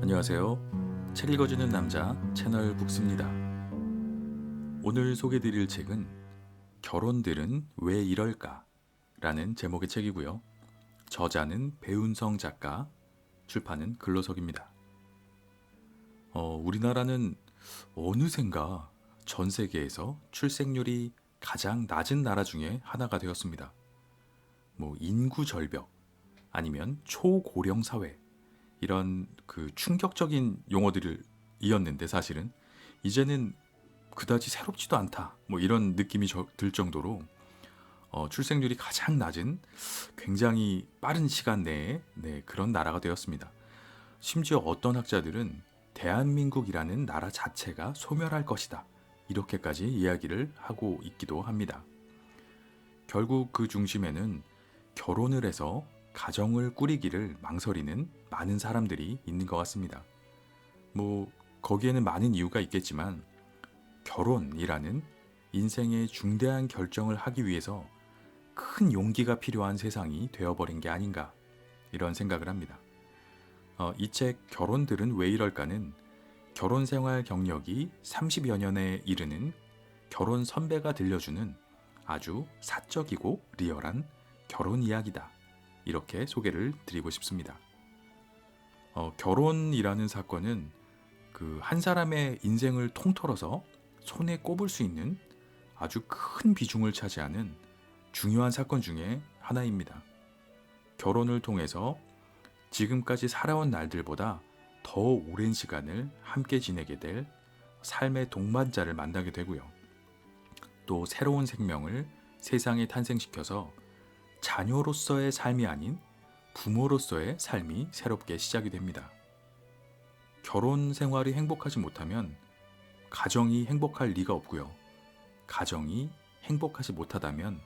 안녕하세요. 책 읽어주는 남자 채널 북스입니다. 오늘 소개드릴 책은 결혼들은 왜 이럴까? 라는 제목의 책이고요. 저자는 배운성 작가, 출판은 글로석입니다. 우리나라는 어느샌가 전 세계에서 출생률이 가장 낮은 나라 중에 하나가 되었습니다. 인구 절벽, 아니면 초고령 사회, 이런 충격적인 용어들을 이었는데 사실은 이제는 그다지 새롭지도 않다. 이런 느낌이 들 정도로 출생률이 가장 낮은 굉장히 빠른 시간 내에 그런 나라가 되었습니다. 심지어 어떤 학자들은 대한민국이라는 나라 자체가 소멸할 것이다. 이렇게까지 이야기를 하고 있기도 합니다. 결국 그 중심에는 결혼을 해서 가정을 꾸리기를 망설이는 많은 사람들이 있는 것 같습니다. 거기에는 많은 이유가 있겠지만 결혼이라는 인생의 중대한 결정을 하기 위해서 큰 용기가 필요한 세상이 되어버린 게 아닌가, 이런 생각을 합니다. 이 책 결혼들은 왜 이럴까는 결혼 생활 경력이 30여 년에 이르는 결혼 선배가 들려주는 아주 사적이고 리얼한 결혼 이야기다, 이렇게 소개를 드리고 싶습니다. 결혼이라는 사건은 한 사람의 인생을 통틀어서 손에 꼽을 수 있는 아주 큰 비중을 차지하는 중요한 사건 중에 하나입니다. 결혼을 통해서 지금까지 살아온 날들보다 더 오랜 시간을 함께 지내게 될 삶의 동반자를 만나게 되고요. 또 새로운 생명을 세상에 탄생시켜서 자녀로서의 삶이 아닌 부모로서의 삶이 새롭게 시작이 됩니다. 결혼 생활이 행복하지 못하면 가정이 행복할 리가 없고요. 가정이 행복하지 못하다면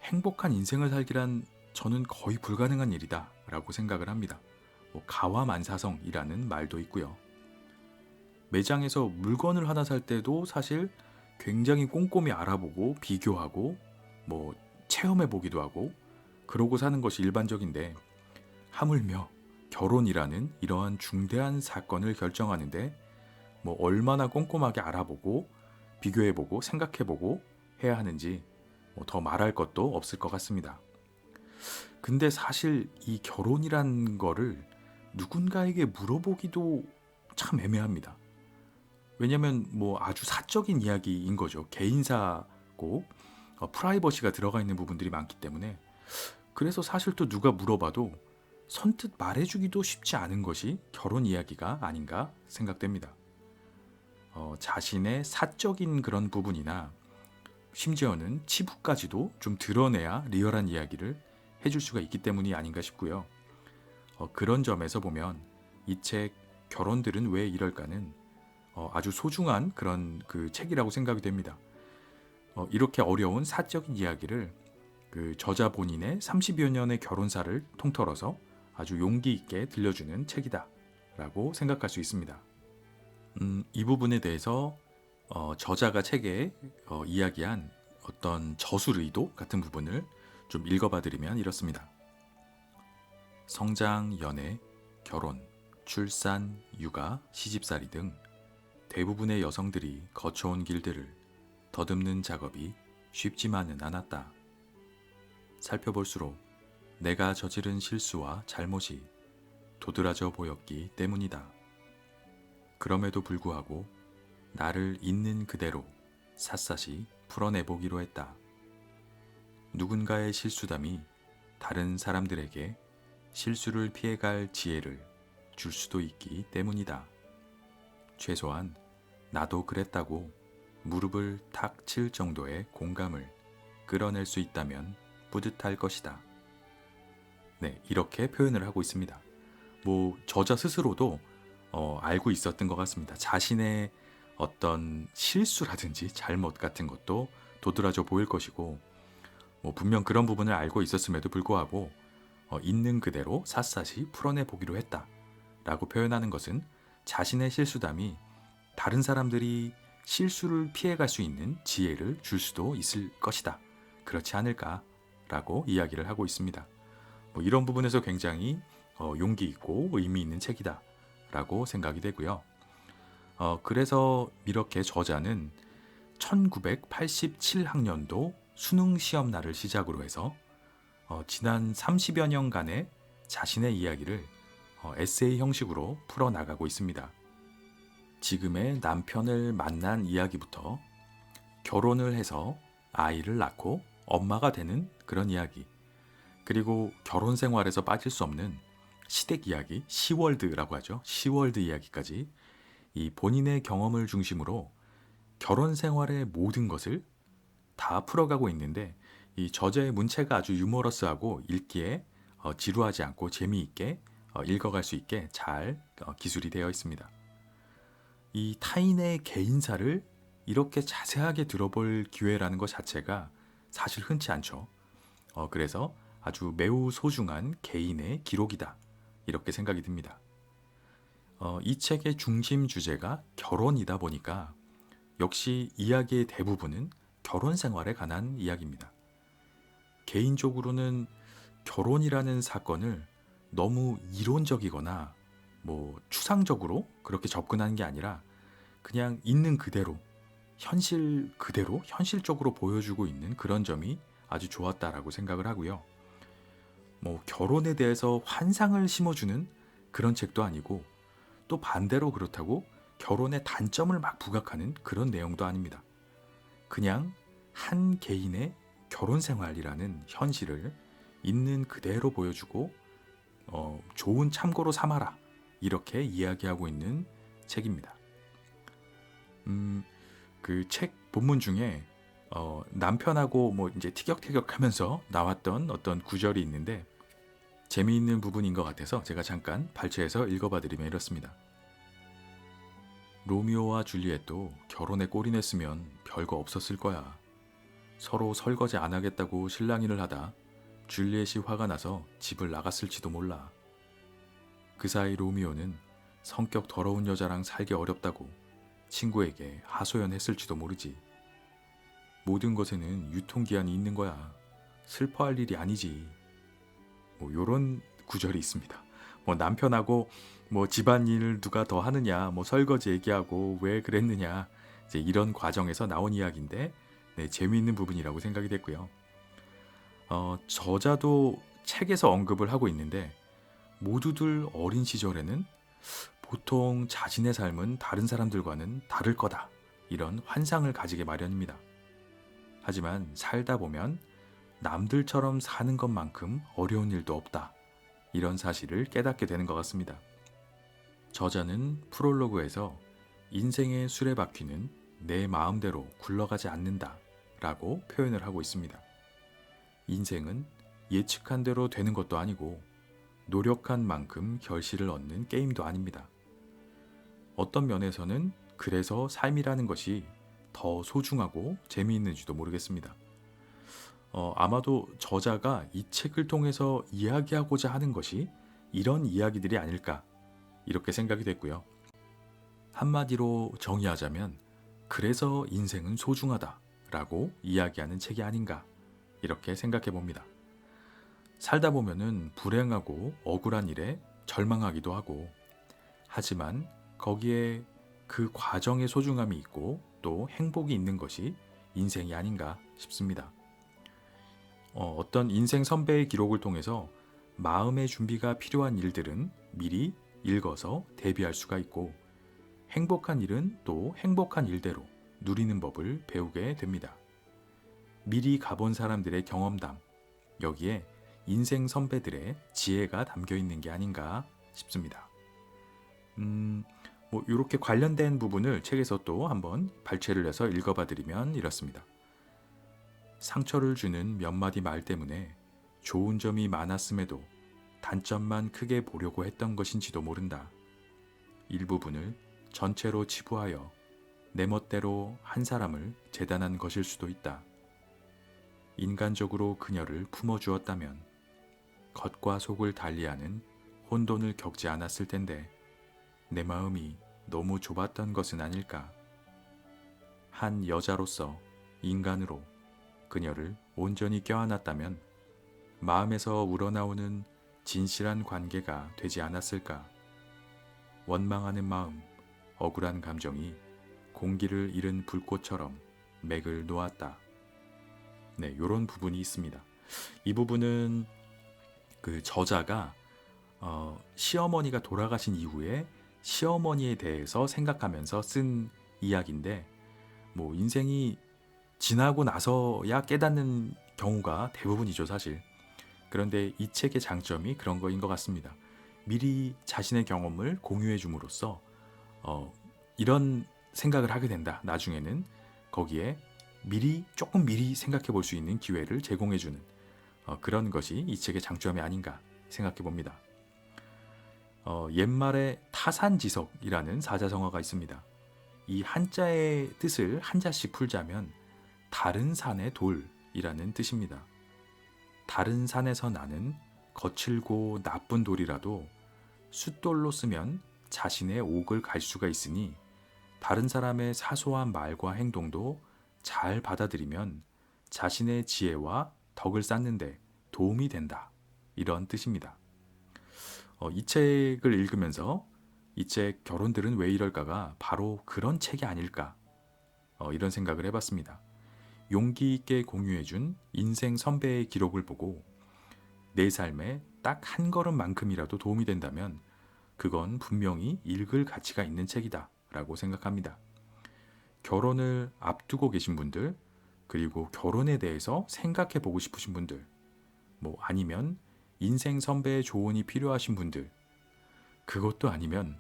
행복한 인생을 살기란 저는 거의 불가능한 일이다 라고 생각을 합니다. 가와만사성이라는 말도 있고요. 매장에서 물건을 하나 살 때도 사실 굉장히 꼼꼼히 알아보고 비교하고 체험해보기도 하고 그러고 사는 것이 일반적인데, 하물며 결혼이라는 이러한 중대한 사건을 결정하는데 얼마나 꼼꼼하게 알아보고 비교해보고 생각해보고 해야 하는지 더 말할 것도 없을 것 같습니다. 근데 사실 이 결혼이란 거를 누군가에게 물어보기도 참 애매합니다. 왜냐면 아주 사적인 이야기인 거죠. 개인사고 프라이버시가 들어가 있는 부분들이 많기 때문에, 그래서 사실 또 누가 물어봐도 선뜻 말해주기도 쉽지 않은 것이 결혼 이야기가 아닌가 생각됩니다. 자신의 사적인 그런 부분이나 심지어는 치부까지도 좀 드러내야 리얼한 이야기를 해줄 수가 있기 때문이 아닌가 싶고요. 그런 점에서 보면 이 책 결혼들은 왜 이럴까는 아주 소중한 그런 책이라고 생각이 됩니다. 이렇게 어려운 사적인 이야기를 저자 본인의 30여 년의 결혼사를 통틀어서 아주 용기 있게 들려주는 책이다 라고 생각할 수 있습니다. 이 부분에 대해서 저자가 책에 이야기한 어떤 저술 의도 같은 부분을 좀 읽어봐 드리면 이렇습니다. 성장, 연애, 결혼, 출산, 육아, 시집살이 등 대부분의 여성들이 거쳐온 길들을 더듬는 작업이 쉽지만은 않았다. 살펴볼수록 내가 저지른 실수와 잘못이 도드라져 보였기 때문이다. 그럼에도 불구하고 나를 있는 그대로 샅샅이 풀어내보기로 했다. 누군가의 실수담이 다른 사람들에게 실수를 피해갈 지혜를 줄 수도 있기 때문이다. 최소한 나도 그랬다고 무릎을 탁 칠 정도의 공감을 끌어낼 수 있다면 뿌듯할 것이다. 네, 이렇게 표현을 하고 있습니다. 저자 스스로도 알고 있었던 것 같습니다. 자신의 어떤 실수라든지 잘못 같은 것도 도드라져 보일 것이고, 분명 그런 부분을 알고 있었음에도 불구하고 있는 그대로 샅샅이 풀어내 보기로 했다 라고 표현하는 것은 자신의 실수담이 다른 사람들이 실수를 피해갈 수 있는 지혜를 줄 수도 있을 것이다, 그렇지 않을까 라고 이야기를 하고 있습니다. 이런 부분에서 굉장히 용기 있고 의미 있는 책이다 라고 생각이 되고요. 그래서 이렇게 저자는 1987학년도 수능 시험 날을 시작으로 해서 지난 30여 년간의 자신의 이야기를 에세이 형식으로 풀어나가고 있습니다. 지금의 남편을 만난 이야기부터 결혼을 해서 아이를 낳고 엄마가 되는 그런 이야기, 그리고 결혼 생활에서 빠질 수 없는 시댁 이야기, 시월드라고 하죠. 시월드 이야기까지 이 본인의 경험을 중심으로 결혼 생활의 모든 것을 다 풀어가고 있는데, 이 저자의 문체가 아주 유머러스하고 읽기에 지루하지 않고 재미있게 읽어갈 수 있게 잘 기술이 되어 있습니다. 이 타인의 개인사를 이렇게 자세하게 들어볼 기회라는 것 자체가 사실 흔치 않죠. 그래서 아주 매우 소중한 개인의 기록이다, 이렇게 생각이 듭니다. 이 책의 중심 주제가 결혼이다 보니까 역시 이야기의 대부분은 결혼 생활에 관한 이야기입니다. 개인적으로는 결혼이라는 사건을 너무 이론적이거나 추상적으로 그렇게 접근하는 게 아니라 그냥 있는 그대로, 현실 그대로 현실적으로 보여주고 있는 그런 점이 아주 좋았다라고 생각을 하고요. 결혼에 대해서 환상을 심어주는 그런 책도 아니고, 또 반대로 그렇다고 결혼의 단점을 막 부각하는 그런 내용도 아닙니다. 그냥 한 개인의 결혼 생활이라는 현실을 있는 그대로 보여주고 좋은 참고로 삼아라, 이렇게 이야기하고 있는 책입니다. 그 책 본문 중에 남편하고 이제 티격태격하면서 나왔던 어떤 구절이 있는데 재미있는 부분인 것 같아서 제가 잠깐 발췌해서 읽어봐드리면 이렇습니다. 로미오와 줄리엣도 결혼에 꼴이 냈으면 별거 없었을 거야. 서로 설거지 안 하겠다고 실랑이를 하다 줄리엣이 화가 나서 집을 나갔을지도 몰라. 그 사이 로미오는 성격 더러운 여자랑 살기 어렵다고 친구에게 하소연했을지도 모르지. 모든 것에는 유통기한이 있는 거야. 슬퍼할 일이 아니지. 요런 구절이 있습니다. 남편하고 집안일 누가 더 하느냐, 설거지 얘기하고 왜 그랬느냐, 이제 이런 과정에서 나온 이야기인데, 네, 재미있는 부분이라고 생각이 됐고요. 저자도 책에서 언급을 하고 있는데 모두들 어린 시절에는 보통 자신의 삶은 다른 사람들과는 다를 거다, 이런 환상을 가지게 마련입니다. 하지만 살다 보면 남들처럼 사는 것만큼 어려운 일도 없다, 이런 사실을 깨닫게 되는 것 같습니다. 저자는 프롤로그에서 인생의 수레바퀴는 내 마음대로 굴러가지 않는다 라고 표현을 하고 있습니다. 인생은 예측한 대로 되는 것도 아니고 노력한 만큼 결실을 얻는 게임도 아닙니다. 어떤 면에서는 그래서 삶이라는 것이 더 소중하고 재미있는지도 모르겠습니다. 아마도 저자가 이 책을 통해서 이야기하고자 하는 것이 이런 이야기들이 아닐까, 이렇게 생각이 됐고요. 한마디로 정의하자면 그래서 인생은 소중하다 라고 이야기하는 책이 아닌가, 이렇게 생각해 봅니다. 살다 보면은 불행하고 억울한 일에 절망하기도 하고, 하지만 거기에 그 과정의 소중함이 있고 또 행복이 있는 것이 인생이 아닌가 싶습니다. 어떤 인생 선배의 기록을 통해서 마음의 준비가 필요한 일들은 미리 읽어서 대비할 수가 있고, 행복한 일은 또 행복한 일대로 누리는 법을 배우게 됩니다. 미리 가본 사람들의 경험담, 여기에 인생 선배들의 지혜가 담겨 있는 게 아닌가 싶습니다. 이렇게 관련된 부분을 책에서 또 한번 발췌를 해서 읽어봐 드리면 이렇습니다. 상처를 주는 몇 마디 말 때문에 좋은 점이 많았음에도 단점만 크게 보려고 했던 것인지도 모른다. 일부분을 전체로 치부하여 내 멋대로 한 사람을 재단한 것일 수도 있다. 인간적으로 그녀를 품어주었다면 겉과 속을 달리하는 혼돈을 겪지 않았을 텐데 내 마음이 너무 좁았던 것은 아닐까. 한 여자로서, 인간으로 그녀를 온전히 껴안았다면 마음에서 우러나오는 진실한 관계가 되지 않았을까. 원망하는 마음, 억울한 감정이 공기를 잃은 불꽃처럼 맥을 놓았다. 네, 요런 부분이 있습니다. 이 부분은 그 저자가 시어머니가 돌아가신 이후에 시어머니에 대해서 생각하면서 쓴 이야기인데, 뭐 인생이 지나고 나서야 깨닫는 경우가 대부분이죠, 사실. 그런데 이 책의 장점이 그런 거인 것 같습니다. 미리 자신의 경험을 공유해 줌으로써 이런 생각을 하게 된다. 나중에는 거기에 조금 미리 생각해 볼 수 있는 기회를 제공해 주는 그런 것이 이 책의 장점이 아닌가 생각해 봅니다. 옛말에 타산지석이라는 사자성어가 있습니다. 이 한자의 뜻을 한자씩 풀자면 다른 산의 돌이라는 뜻입니다. 다른 산에서 나는 거칠고 나쁜 돌이라도 숫돌로 쓰면 자신의 옥을 갈 수가 있으니 다른 사람의 사소한 말과 행동도 잘 받아들이면 자신의 지혜와 덕을 쌓는데 도움이 된다. 이런 뜻입니다. 이 책을 읽으면서 이 책 결혼들은 왜 이럴까가 바로 그런 책이 아닐까 이런 생각을 해봤습니다. 용기 있게 공유해준 인생 선배의 기록을 보고 내 삶에 딱 한 걸음만큼이라도 도움이 된다면 그건 분명히 읽을 가치가 있는 책이다 라고 생각합니다. 결혼을 앞두고 계신 분들, 그리고 결혼에 대해서 생각해 보고 싶으신 분들, 뭐 아니면 인생 선배의 조언이 필요하신 분들, 그것도 아니면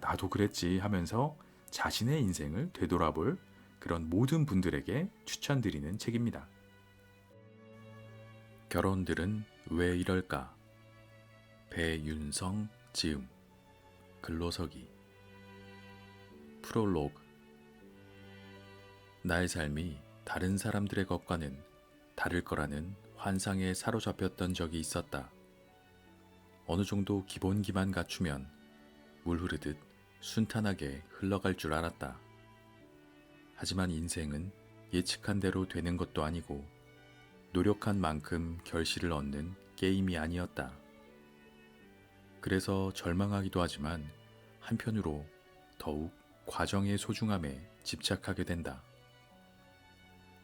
나도 그랬지 하면서 자신의 인생을 되돌아볼 그런 모든 분들에게 추천드리는 책입니다. 결혼들은 왜 이럴까? 배윤성 지음 글로서기 프롤로그 나의 삶이 다른 사람들의 것과는 다를 거라는 환상에 사로잡혔던 적이 있었다. 어느 정도 기본기만 갖추면 물 흐르듯 순탄하게 흘러갈 줄 알았다. 하지만 인생은 예측한 대로 되는 것도 아니고 노력한 만큼 결실을 얻는 게임이 아니었다. 그래서 절망하기도 하지만 한편으로 더욱 과정의 소중함에 집착하게 된다.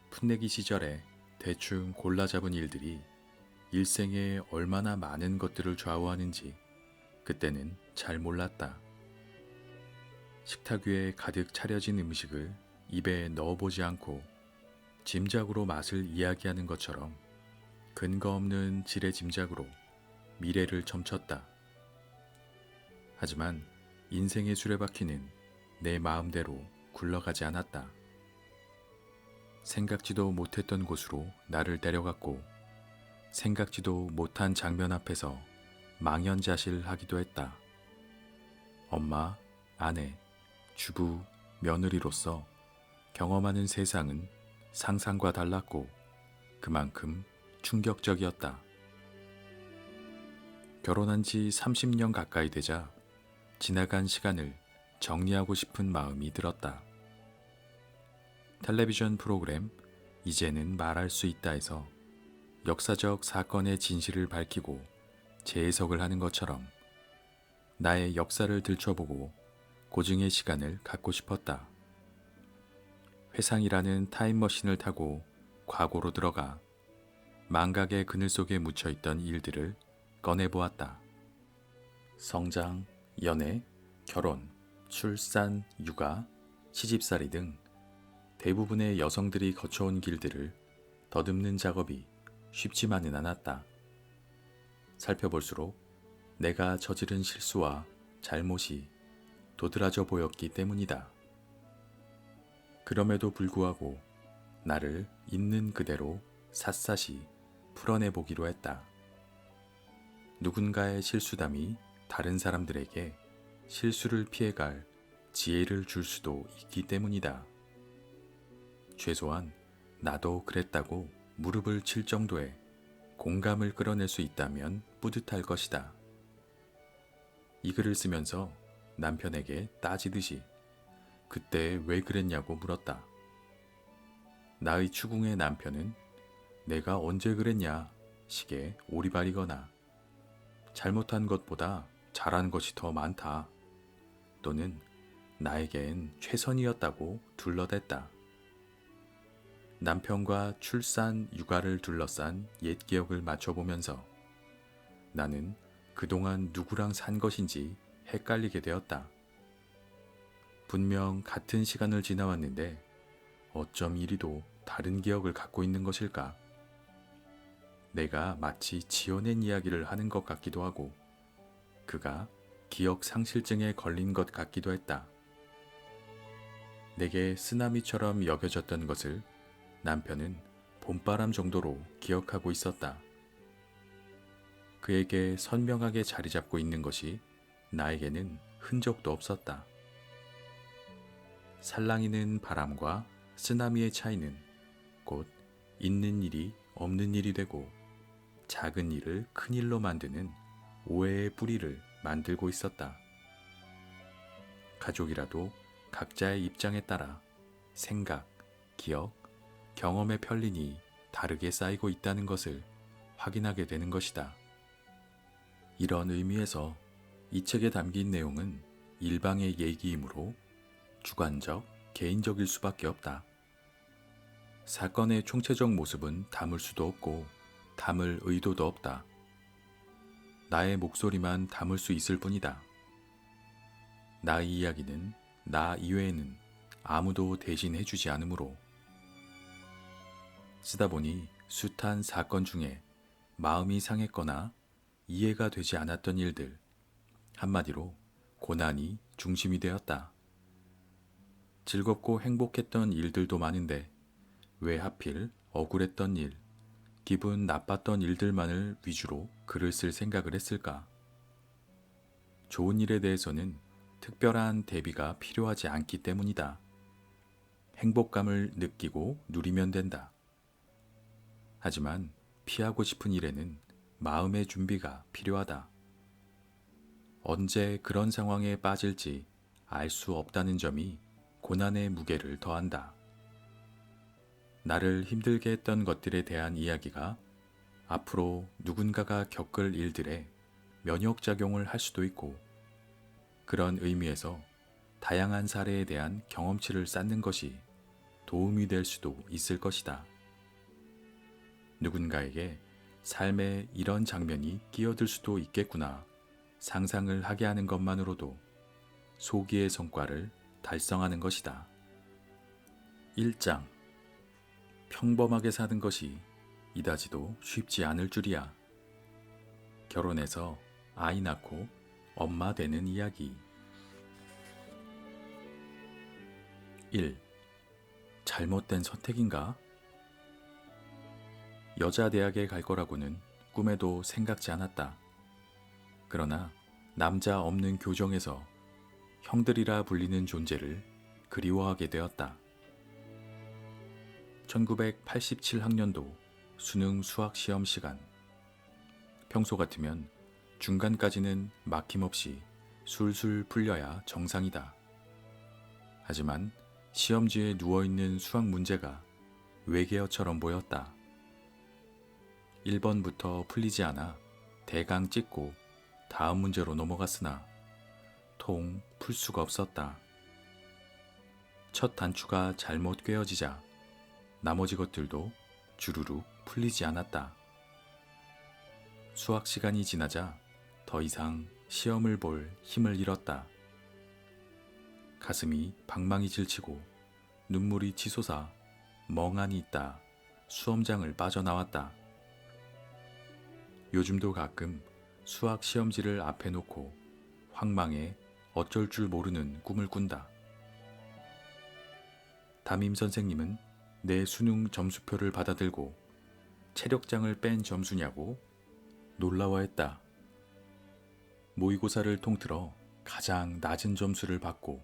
풋내기 시절에 대충 골라 잡은 일들이 일생에 얼마나 많은 것들을 좌우하는지 그때는 잘 몰랐다. 식탁 위에 가득 차려진 음식을 입에 넣어보지 않고 짐작으로 맛을 이야기하는 것처럼 근거 없는 지레 짐작으로 미래를 점쳤다. 하지만 인생의 수레바퀴는 내 마음대로 굴러가지 않았다. 생각지도 못했던 곳으로 나를 데려갔고 생각지도 못한 장면 앞에서 망연자실하기도 했다. 엄마, 아내, 주부, 며느리로서 경험하는 세상은 상상과 달랐고 그만큼 충격적이었다. 결혼한 지 30년 가까이 되자 지나간 시간을 정리하고 싶은 마음이 들었다. 텔레비전 프로그램 이제는 말할 수 있다에서 역사적 사건의 진실을 밝히고 재해석을 하는 것처럼 나의 역사를 들춰보고 고증의 시간을 갖고 싶었다. 회상이라는 타임머신을 타고 과거로 들어가 망각의 그늘 속에 묻혀있던 일들을 꺼내보았다. 성장, 연애, 결혼, 출산, 육아, 시집살이 등 대부분의 여성들이 거쳐온 길들을 더듬는 작업이 쉽지만은 않았다. 살펴볼수록 내가 저지른 실수와 잘못이 도드라져 보였기 때문이다. 그럼에도 불구하고 나를 있는 그대로 샅샅이 풀어내보기로 했다. 누군가의 실수담이 다른 사람들에게 실수를 피해갈 지혜를 줄 수도 있기 때문이다. 최소한 나도 그랬다고 무릎을 칠 정도의 공감을 끌어낼 수 있다면 뿌듯할 것이다. 이 글을 쓰면서 남편에게 따지듯이 그때 왜 그랬냐고 물었다. 나의 추궁의 남편은 내가 언제 그랬냐 식의 오리발이거나 잘못한 것보다 잘한 것이 더 많다 또는 나에겐 최선이었다고 둘러댔다. 남편과 출산, 육아를 둘러싼 옛 기억을 맞춰보면서 나는 그동안 누구랑 산 것인지 헷갈리게 되었다. 분명 같은 시간을 지나왔는데 어쩜 이리도 다른 기억을 갖고 있는 것일까? 내가 마치 지어낸 이야기를 하는 것 같기도 하고 그가 기억 상실증에 걸린 것 같기도 했다. 내게 쓰나미처럼 여겨졌던 것을 남편은 봄바람 정도로 기억하고 있었다. 그에게 선명하게 자리 잡고 있는 것이 나에게는 흔적도 없었다. 살랑이는 바람과 쓰나미의 차이는 곧 있는 일이 없는 일이 되고 작은 일을 큰 일로 만드는 오해의 뿌리를 만들고 있었다. 가족이라도 각자의 입장에 따라 생각, 기억, 경험의 편린이 다르게 쌓이고 있다는 것을 확인하게 되는 것이다. 이런 의미에서 이 책에 담긴 내용은 일방의 얘기이므로 주관적, 개인적일 수밖에 없다. 사건의 총체적 모습은 담을 수도 없고 담을 의도도 없다. 나의 목소리만 담을 수 있을 뿐이다. 나의 이야기는 나 이외에는 아무도 대신해주지 않으므로 쓰다 보니 숱한 사건 중에 마음이 상했거나 이해가 되지 않았던 일들, 한마디로 고난이 중심이 되었다. 즐겁고 행복했던 일들도 많은데 왜 하필 억울했던 일, 기분 나빴던 일들만을 위주로 글을 쓸 생각을 했을까? 좋은 일에 대해서는 특별한 대비가 필요하지 않기 때문이다. 행복감을 느끼고 누리면 된다. 하지만 피하고 싶은 일에는 마음의 준비가 필요하다. 언제 그런 상황에 빠질지 알 수 없다는 점이 고난의 무게를 더한다. 나를 힘들게 했던 것들에 대한 이야기가 앞으로 누군가가 겪을 일들에 면역작용을 할 수도 있고 그런 의미에서 다양한 사례에 대한 경험치를 쌓는 것이 도움이 될 수도 있을 것이다. 누군가에게 삶에 이런 장면이 끼어들 수도 있겠구나 상상을 하게 하는 것만으로도 소기의 성과를 달성하는 것이다. 1장 평범하게 사는 것이 이다지도 쉽지 않을 줄이야. 결혼해서 아이 낳고 엄마 되는 이야기. 1. 잘못된 선택인가? 여자 대학에 갈 거라고는 꿈에도 생각지 않았다. 그러나 남자 없는 교정에서 형들이라 불리는 존재를 그리워하게 되었다. 1987학년도 수능 수학 시험 시간. 평소 같으면 중간까지는 막힘없이 술술 풀려야 정상이다. 하지만 시험지에 누워있는 수학 문제가 외계어처럼 보였다. 1번부터 풀리지 않아 대강 찍고 다음 문제로 넘어갔으나 통 풀 수가 없었다. 첫 단추가 잘못 꿰어지자 나머지 것들도 주르륵 풀리지 않았다. 수학 시간이 지나자 더 이상 시험을 볼 힘을 잃었다. 가슴이 방망이 질치고 눈물이 치솟아 멍하니 있다 수험장을 빠져나왔다. 요즘도 가끔 수학 시험지를 앞에 놓고 황망해 어쩔 줄 모르는 꿈을 꾼다. 담임 선생님은 내 수능 점수표를 받아들고 체력장을 뺀 점수냐고 놀라워했다. 모의고사를 통틀어 가장 낮은 점수를 받고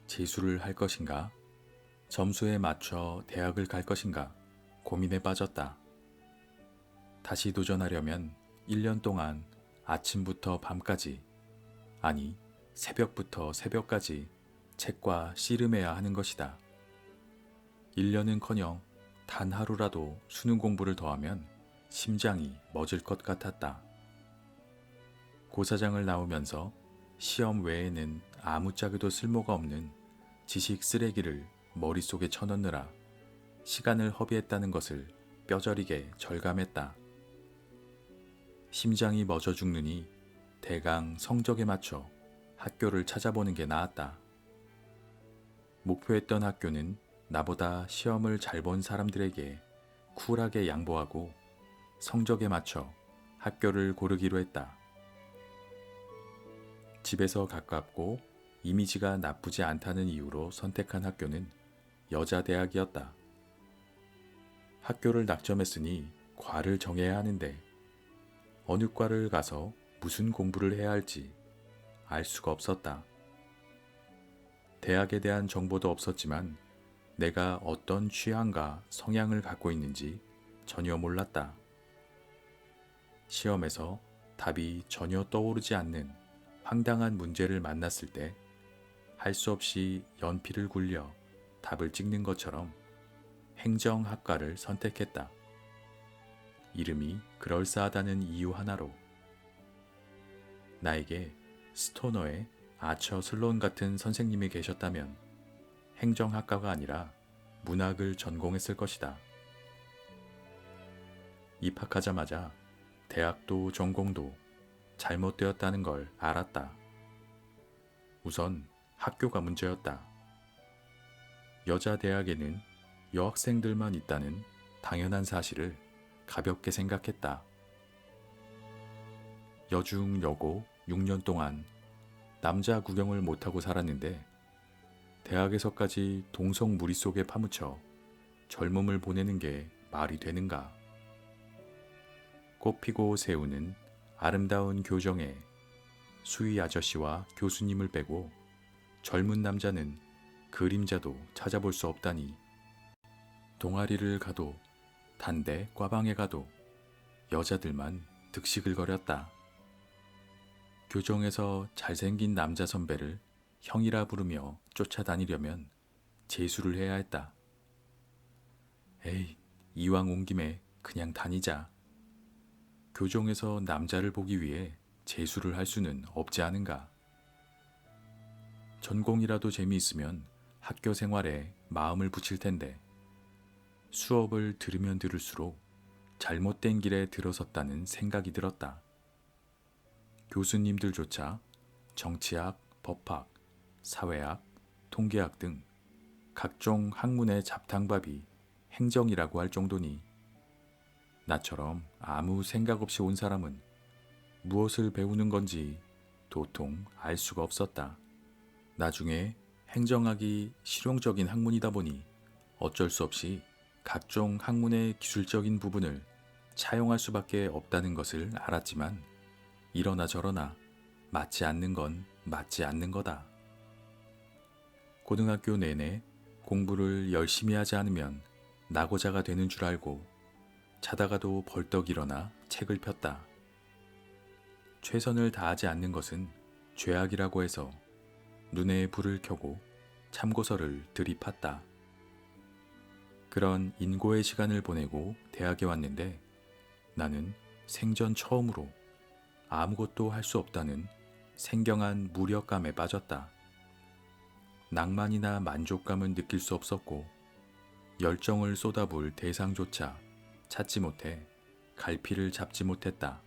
재수를 할 것인가, 점수에 맞춰 대학을 갈 것인가 고민에 빠졌다. 다시 도전하려면 1년 동안 아침부터 밤까지, 아니 새벽부터 새벽까지 책과 씨름해야 하는 것이다. 1년은커녕 단 하루라도 수능 공부를 더하면 심장이 멎을 것 같았다. 고사장을 나오면서 시험 외에는 아무짝에도 쓸모가 없는 지식 쓰레기를 머릿속에 쳐넣느라 시간을 허비했다는 것을 뼈저리게 절감했다. 심장이 멎어 죽느니 대강 성적에 맞춰 학교를 찾아보는 게 나았다. 목표했던 학교는 나보다 시험을 잘 본 사람들에게 쿨하게 양보하고 성적에 맞춰 학교를 고르기로 했다. 집에서 가깝고 이미지가 나쁘지 않다는 이유로 선택한 학교는 여자대학이었다. 학교를 낙점했으니 과를 정해야 하는데 어느 과를 가서 무슨 공부를 해야 할지 알 수가 없었다. 대학에 대한 정보도 없었지만 내가 어떤 취향과 성향을 갖고 있는지 전혀 몰랐다. 시험에서 답이 전혀 떠오르지 않는 황당한 문제를 만났을 때 할 수 없이 연필을 굴려 답을 찍는 것처럼 행정학과를 선택했다. 이름이 그럴싸하다는 이유 하나로. 나에게 스토너의 아처 슬론 같은 선생님이 계셨다면 행정학과가 아니라 문학을 전공했을 것이다. 입학하자마자 대학도 전공도 잘못되었다는 걸 알았다. 우선 학교가 문제였다. 여자 대학에는 여학생들만 있다는 당연한 사실을 가볍게 생각했다. 여중 여고 6년 동안 남자 구경을 못하고 살았는데 대학에서까지 동성 무리 속에 파묻혀 젊음을 보내는 게 말이 되는가? 꽃피고 새우는 아름다운 교정에 수희 아저씨와 교수님을 빼고 젊은 남자는 그림자도 찾아볼 수 없다니. 동아리를 가도 단대 과방에 가도 여자들만 득시글거렸다. 교정에서 잘생긴 남자 선배를 형이라 부르며 쫓아다니려면 재수를 해야 했다. 에이, 이왕 온 김에 그냥 다니자. 교정에서 남자를 보기 위해 재수를 할 수는 없지 않은가. 전공이라도 재미있으면 학교 생활에 마음을 붙일 텐데 수업을 들으면 들을수록 잘못된 길에 들어섰다는 생각이 들었다. 교수님들조차 정치학, 법학, 사회학, 통계학 등 각종 학문의 잡탕밥이 행정이라고 할 정도니 나처럼 아무 생각 없이 온 사람은 무엇을 배우는 건지 도통 알 수가 없었다. 나중에 행정학이 실용적인 학문이다 보니 어쩔 수 없이 각종 학문의 기술적인 부분을 차용할 수밖에 없다는 것을 알았지만 이러나 저러나 맞지 않는 건 맞지 않는 거다. 고등학교 내내 공부를 열심히 하지 않으면 낙오자가 되는 줄 알고 자다가도 벌떡 일어나 책을 폈다. 최선을 다하지 않는 것은 죄악이라고 해서 눈에 불을 켜고 참고서를 들이팠다. 그런 인고의 시간을 보내고 대학에 왔는데 나는 생전 처음으로 아무것도 할 수 없다는 생경한 무력감에 빠졌다. 낭만이나 만족감은 느낄 수 없었고 열정을 쏟아부을 대상조차 찾지 못해 갈피를 잡지 못했다.